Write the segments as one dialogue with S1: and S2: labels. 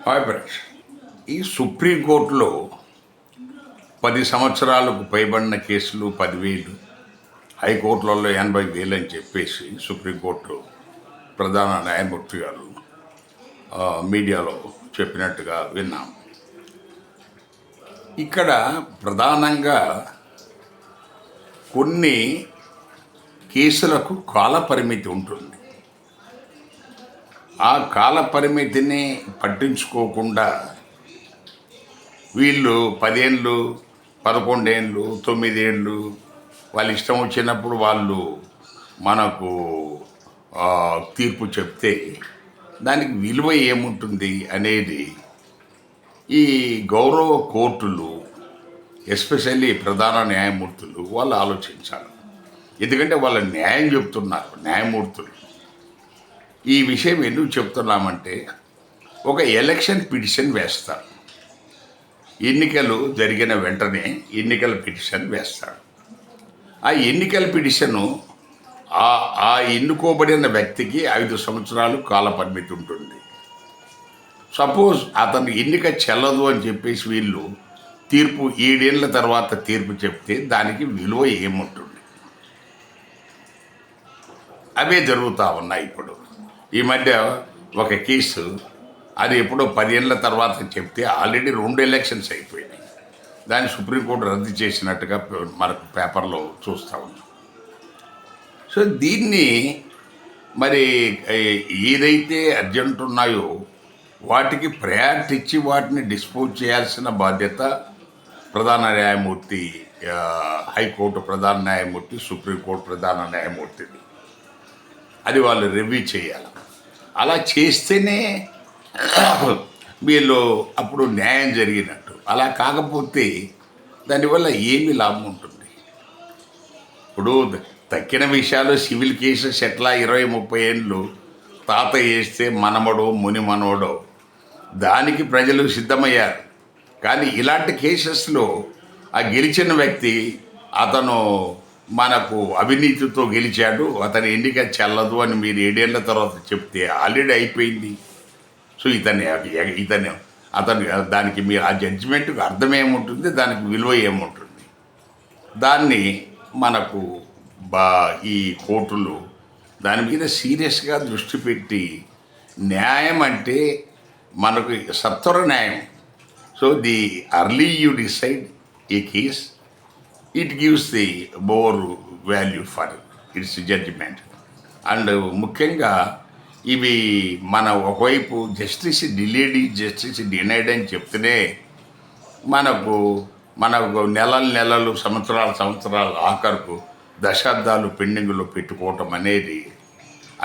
S1: Hi friends. ఈ సుప్రీంకోర్టులో 10 సంవత్సరాలకు పైబడిన కేసులు 10,000, హైకోర్టులలో 80,000 అని చెప్పేసి సుప్రీంకోర్టు ప్రధాన న్యాయమూర్తి గారు మీడియాలో చెప్పినట్టుగా విన్నాం. ఇక్కడ ప్రధానంగా కొన్ని కేసులకు కాల పరిమితి ఉంటుంది. ఆ కాల పరిమితిని పట్టించుకోకుండా వీళ్ళు 10 ఏళ్ళు, 11 ఏళ్ళు, 9 ఏళ్ళు వాళ్ళ ఇష్టం వచ్చినప్పుడు వాళ్ళు మనకు తీర్పు చెప్తే దానికి విలువ ఏముంటుంది అనేది ఈ గౌరవ కోర్టులు, ఎస్పెషల్లీ ప్రధాన న్యాయమూర్తులు వాళ్ళు ఆలోచించాలి. ఎందుకంటే వాళ్ళ న్యాయం చెప్తున్నారు న్యాయమూర్తులు. ఈ విషయం ఎందుకు చెప్తున్నామంటే, ఒక ఎలక్షన్ పిటిషన్ వేస్తారు. ఎన్నికలు జరిగిన వెంటనే ఎన్నికల పిటిషన్ వేస్తాడు. ఆ ఎన్నికల పిటిషను ఆ ఎన్నుకోబడిన వ్యక్తికి 5 సంవత్సరాలు కాల పరిమితి ఉంటుంది. సపోజ్ అతను ఎన్నిక చెల్లదు అని చెప్పేసి వీళ్ళు తీర్పు 7 ఏళ్ళ తర్వాత తీర్పు చెప్తే దానికి విలువ ఏముంటుంది? అవే జరుగుతూ ఉన్నాయి. ఇప్పుడు ఈ మధ్య ఒక కేసు, అది ఎప్పుడో 10 ఏళ్ళ తర్వాత చెప్తే ఆల్రెడీ 2 ఎలక్షన్స్ అయిపోయినాయి. దాన్ని సుప్రీంకోర్టు రద్దు చేసినట్టుగా మనకు పేపర్లో చూస్తూ ఉన్నాం. సో దీన్ని మరి ఏదైతే అర్జెంట్ ఉన్నాయో వాటికి ప్రయారిటీ ఇచ్చి వాటిని డిస్పోజ్ చేయాల్సిన బాధ్యత ప్రధాన న్యాయమూర్తి, హైకోర్టు ప్రధాన న్యాయమూర్తి, సుప్రీంకోర్టు ప్రధాన న్యాయమూర్తిది. అది వాళ్ళు రివ్యూ చేయాలి. అలా చేస్తేనే వీళ్ళు అప్పుడు న్యాయం జరిగినట్టు. అలా కాకపోతే దానివల్ల ఏమి లాభం ఉంటుంది? ఇప్పుడు తక్కిన విషయాలు, సివిల్ కేసెస్ ఎట్లా 20-30 ఏళ్ళు తాత వేస్తే మనమడో ముని మనవడో దానికి ప్రజలు సిద్ధమయ్యారు. కానీ ఇలాంటి కేసెస్లో ఆ గెలిచిన వ్యక్తి అతను మనకు అవినీతితో గెలిచాడు, అతని ఎన్నిక చెల్లదు అని మీరు 7 ఏళ్ళ తర్వాత చెప్తే ఆల్రెడీ అయిపోయింది. సో అతను దానికి మీరు ఆ జడ్జిమెంట్కి అర్థం ఏముంటుంది, దానికి విలువ ఏముంటుంది? దాన్ని మనకు ఈ కోర్టులు దాని మీద సీరియస్గా దృష్టి పెట్టి, న్యాయం అంటే మనకు సత్వర న్యాయం. So the early you decide a case, it gives the more value for its judgement. And ముఖ్యంగా ఇవి మన ఒకవైపు జస్టిస్ డిలేడ్, జస్టిస్ డినైడ్ అని చెప్తేనే మనకు నెలలు సంవత్సరాలు ఆఖరుకు దశాబ్దాలు పెండింగ్లో పెట్టుకోవటం అనేది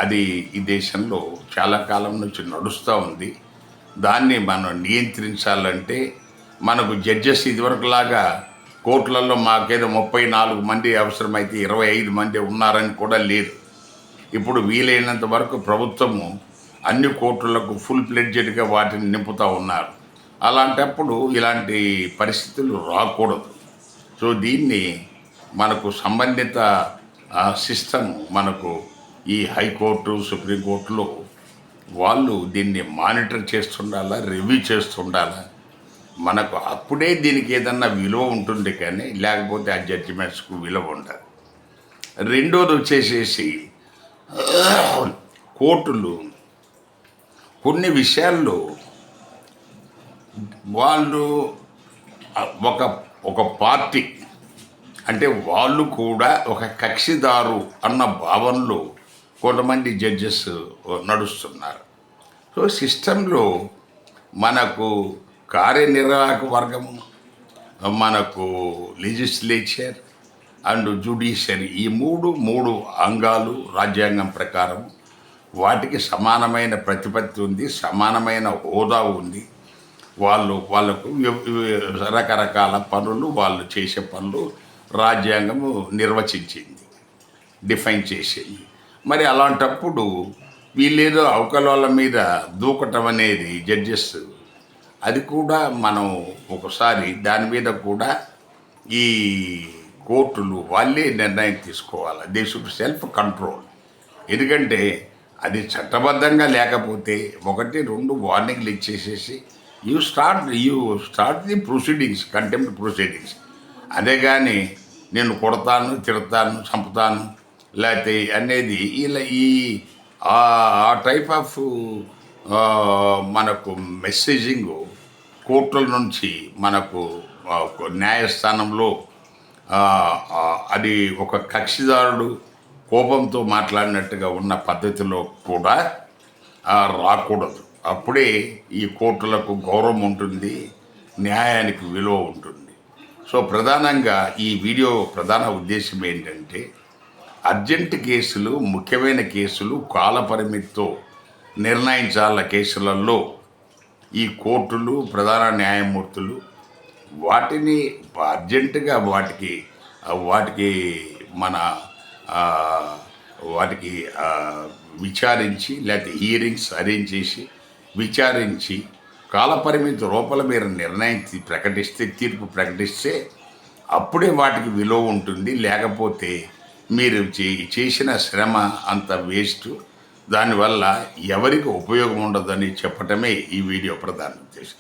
S1: అది ఈ దేశంలో చాలా కాలం నుంచి నడుస్తూ ఉంది. దాన్ని మనం నియంత్రించాలంటే మనకు జడ్జెస్ ఇదివరకులాగా కోర్టులలో మాకేదో 34 మంది అవసరమైతే 25 మంది ఉన్నారని కూడా లేదు. ఇప్పుడు వీలైనంత వరకు ప్రభుత్వము అన్ని కోర్టులకు ఫుల్ ప్లెడ్జెడ్గా వాటిని నింపుతూ ఉన్నారు. అలాంటప్పుడు ఇలాంటి పరిస్థితులు రాకూడదు. సో దీన్ని మనకు సంబంధిత సిస్టమ్, మనకు ఈ హైకోర్టు, సుప్రీంకోర్టులో వాళ్ళు దీన్ని మానిటర్ చేస్తుండాలా, రివ్యూ చేస్తుండాలా. మనకు అప్పుడే దీనికి ఏదన్నా విలువ ఉంటుంది, కానీ లేకపోతే ఆ జడ్జిమెంట్స్కు విలువ ఉండదు. రెండోది వచ్చేసేసి కోర్టులు కొన్ని విషయాల్లో వాళ్ళు ఒక పార్టీ అంటే వాళ్ళు కూడా ఒక కక్షిదారు అన్న భావనలో కొంతమంది జడ్జెస్ నడుస్తున్నారు. సో సిస్టంలో మనకు కార్యనిర్వాహక వర్గము, మనకు లెజిస్లేచర్ అండ్ జ్యుడిషియరీ, ఈ మూడు అంగాలు రాజ్యాంగం ప్రకారం వాటికి సమానమైన ప్రతిపత్తి ఉంది, సమానమైన హోదా ఉంది. వాళ్ళకు రకరకాల పనులు, వాళ్ళు చేసే పనులు రాజ్యాంగము నిర్వచించింది, డిఫైన్ చేసింది. మరి అలాంటప్పుడు వీళ్ళేదో అవకలవాళ్ళ మీద దూకటం అనేది జడ్జెస్, అది కూడా మనం ఒకసారి దాని మీద కూడా ఈ కోర్టులు వాళ్ళే నిర్ణయం తీసుకోవాలి. They should self control. ఎందుకంటే అది చట్టబద్ధంగా లేకపోతే 1-2 వార్నింగ్లు ఇచ్చేసేసి you start the proceedings, contempt proceedings. అదే కానీ నేను కొడతాను, తిడతాను, చంపుతాను లేకపోతే అనేది ఇలా ఆ టైప్ ఆఫ్ మనకు మెసేజింగ్ కోర్టుల నుంచి మనకు న్యాయస్థానంలో అది ఒక కక్షిదారుడు కోపంతో మాట్లాడినట్టుగా ఉన్న పద్ధతిలో కూడా రాకూడదు. అప్పుడే ఈ కోర్టులకు గౌరవం ఉంటుంది, న్యాయానికి విలువ ఉంటుంది. సో ప్రధానంగా ఈ వీడియో ప్రధాన ఉద్దేశం ఏంటంటే, అర్జెంట్ కేసులు, ముఖ్యమైన కేసులు, కాలపరిమితితో నిర్ణయించాల కేసులలో ఈ కోర్టులు, ప్రధాన న్యాయమూర్తులు వాటిని అర్జెంటుగా వాటికి మన వాటికి విచారించి లేకపోతే హియరింగ్స్ అరేంజ్ చేసి విచారించి కాలపరిమితి లోపల మీరు నిర్ణయం తీర్పు ప్రకటిస్తే అప్పుడే వాటికి విలువ ఉంటుంది. లేకపోతే మీరు చేసిన శ్రమ అంత వేస్ట్, దానివల్ల ఎవరికి ఉపయోగం ఉండదని చెప్పటమే ఈ వీడియో ప్రధాన ఉద్దేశం.